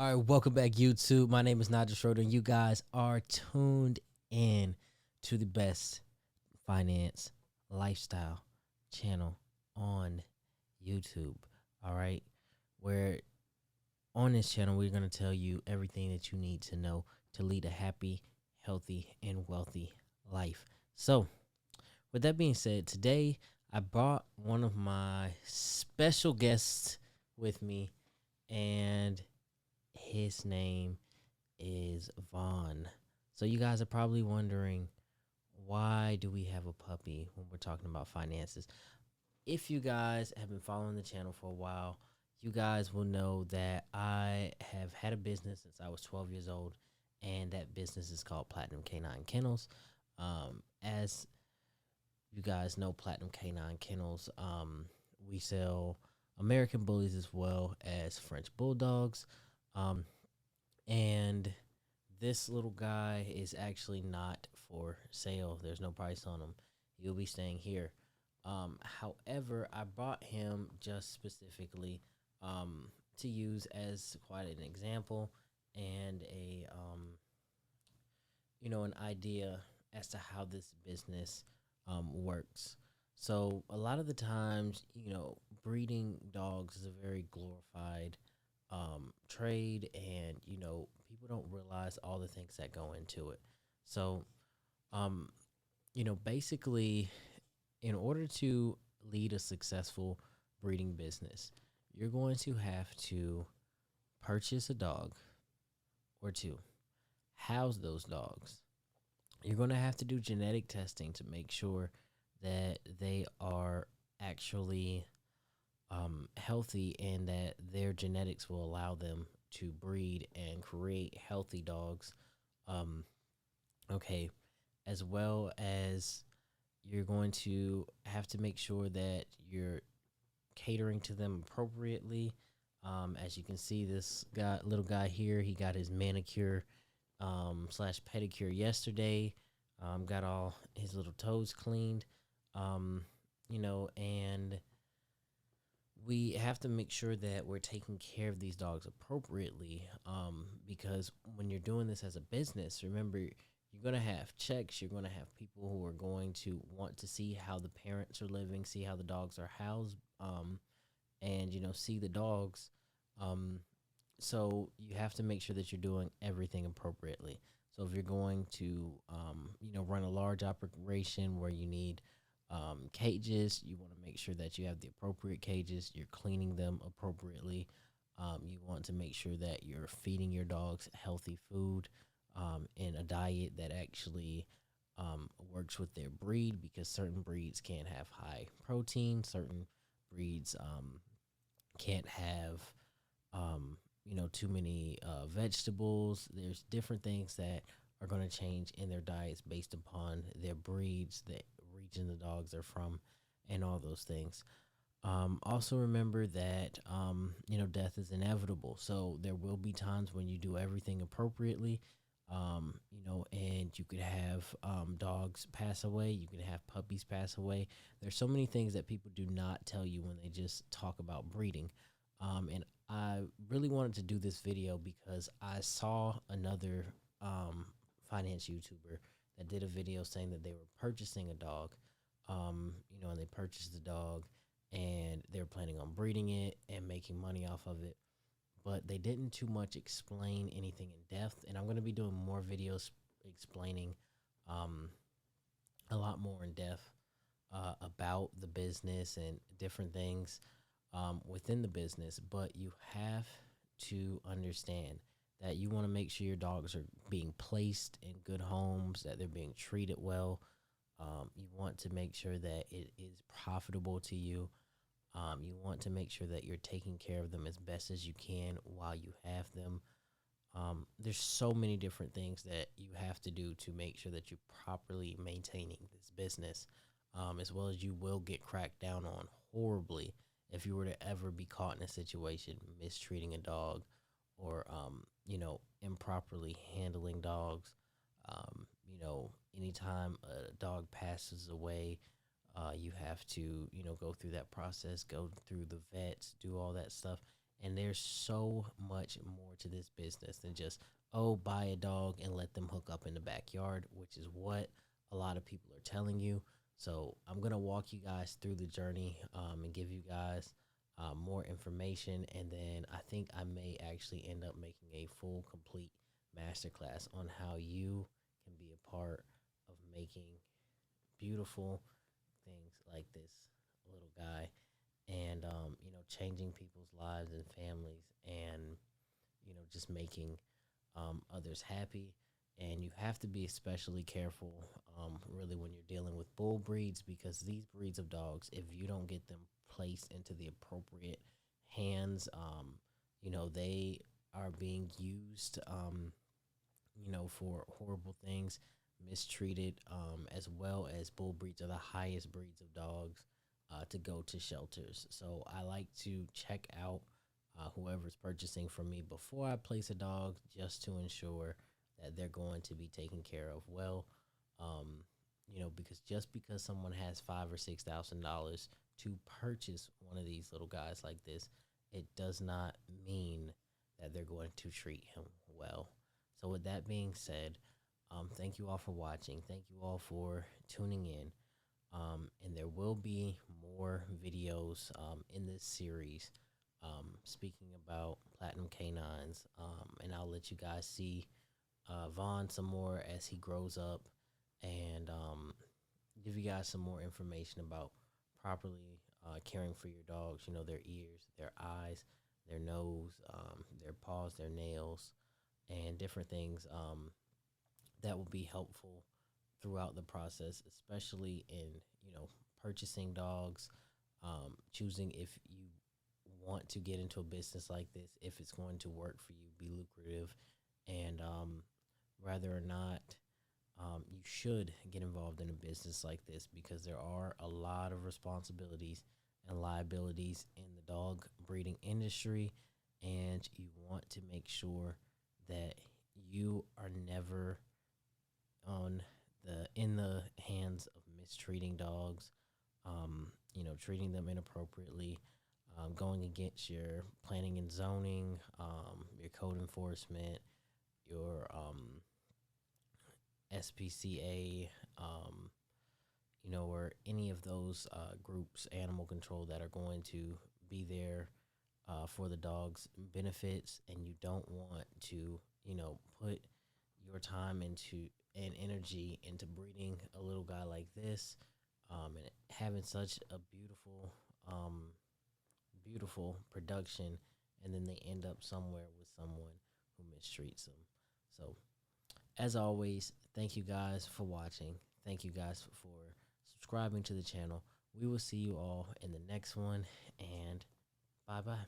All right, welcome back, YouTube. My name is Nigel Schroeter, and you guys are tuned in to the best finance lifestyle channel on YouTube. All right, where on this channel we're going to tell you everything that you need to know to lead a happy, healthy, and wealthy life. So, with that being said, today I brought one of my special guests with me, and his name is Vaughn. So you guys are probably wondering, why do we have a puppy when we're talking about finances? If you guys have been following the channel for a while, you guys will know that I have had a business since I was 12 years old, and that business is called Platinum Canine Kennels. As you guys know, Platinum Canine Kennels, we sell American Bullies as well as French Bulldogs. Um, and this little guy is actually not for sale. There's no price on him. He'll be staying here. However, I bought him just specifically to use as quite an example and an idea as to how this business works. So a lot of the times, breeding dogs is a very glorified trade, and people don't realize all the things that go into it. So, um, basically, in order to lead a successful breeding business, you're going to have to purchase a dog or two, house those dogs. You're going to have to do genetic testing to make sure that they are actually healthy and that their genetics will allow them to breed and create healthy dogs. Um, okay, as well as you're going to have to make sure that you're catering to them appropriately. As you can see, this little guy here, he got his manicure slash pedicure yesterday. Got all his little toes cleaned. And we have to make sure that we're taking care of these dogs appropriately, because when you're doing this as a business, remember, you're going to have checks. You're going to have people who are going to want to see how the parents are living, see how the dogs are housed, and see the dogs. So you have to make sure that you're doing everything appropriately. So if you're going to run a large operation where you need cages, you want to make sure that you have the appropriate cages, you're cleaning them appropriately. You want to make sure that you're feeding your dogs healthy food, in a diet that actually works with their breed, because certain breeds can't have high protein, certain breeds can't have too many vegetables. There's different things that are going to change in their diets based upon their breeds, the region the dogs are from, and all those things. Also remember that death is inevitable. So there will be times when you do everything appropriately, and you could have dogs pass away. You could have puppies pass away. There's so many things that people do not tell you when they just talk about breeding. And I really wanted to do this video because I saw another finance YouTuber that did a video saying that they were purchasing a dog, and they purchased the dog and they were planning on breeding it and making money off of it. But they didn't too much explain anything in depth. And I'm going to be doing more videos explaining a lot more in depth about the business and different things within the business. But you have to understand that you want to make sure your dogs are being placed in good homes, that they're being treated well. You want to make sure that it is profitable to you. You want to make sure that you're taking care of them as best as you can while you have them. There's so many different things that you have to do to make sure that you're properly maintaining this business, as well as you will get cracked down on horribly if you were to ever be caught in a situation mistreating a dog or, improperly handling dogs. Anytime a dog passes away, you have to, go through that process, go through the vets, do all that stuff. And there's so much more to this business than just, oh, buy a dog and let them hook up in the backyard, which is what a lot of people are telling you. So I'm going to walk you guys through the journey and give you guys more information. And then I think I may actually end up making a full, complete masterclass on how you can be a part of making beautiful things like this little guy, and changing people's lives and families, and just making others happy. And you have to be especially careful, really, when you're dealing with bull breeds, because these breeds of dogs, if you don't get them placed into the appropriate hands, they are being used, for horrible things, mistreated, as well as bull breeds are the highest breeds of dogs to go to shelters. So I like to check out whoever's purchasing from me before I place a dog, just to ensure that they're going to be taken care of well. Um, because just because someone has $5,000 or $6,000 to purchase one of these little guys like this, it does not mean that they're going to treat him well. So, with that being said, thank you all for watching. Thank you all for tuning in. And there will be more videos in this series speaking about platinum canines. And I'll let you guys see Vaughn some more as he grows up, and give you guys some more information about properly caring for your dogs. Their ears, their eyes, their nose, their paws, their nails, and different things that will be helpful throughout the process, especially in purchasing dogs, choosing if you want to get into a business like this, if it's going to work for you, be lucrative, and whether or not you should get involved in a business like this, because there are a lot of responsibilities and liabilities in the dog breeding industry, and you want to make sure that you are never on in the hands of mistreating dogs, treating them inappropriately, going against your planning and zoning, your code enforcement, your SPCA, or any of those groups, animal control, that are going to be there for the dog's benefits, and you don't want to, put your time into and energy into breeding a little guy like this, and having such a beautiful production, and then they end up somewhere with someone who mistreats them. So, as always, thank you guys for watching. Thank you guys for subscribing to the channel. We will see you all in the next one, and bye bye.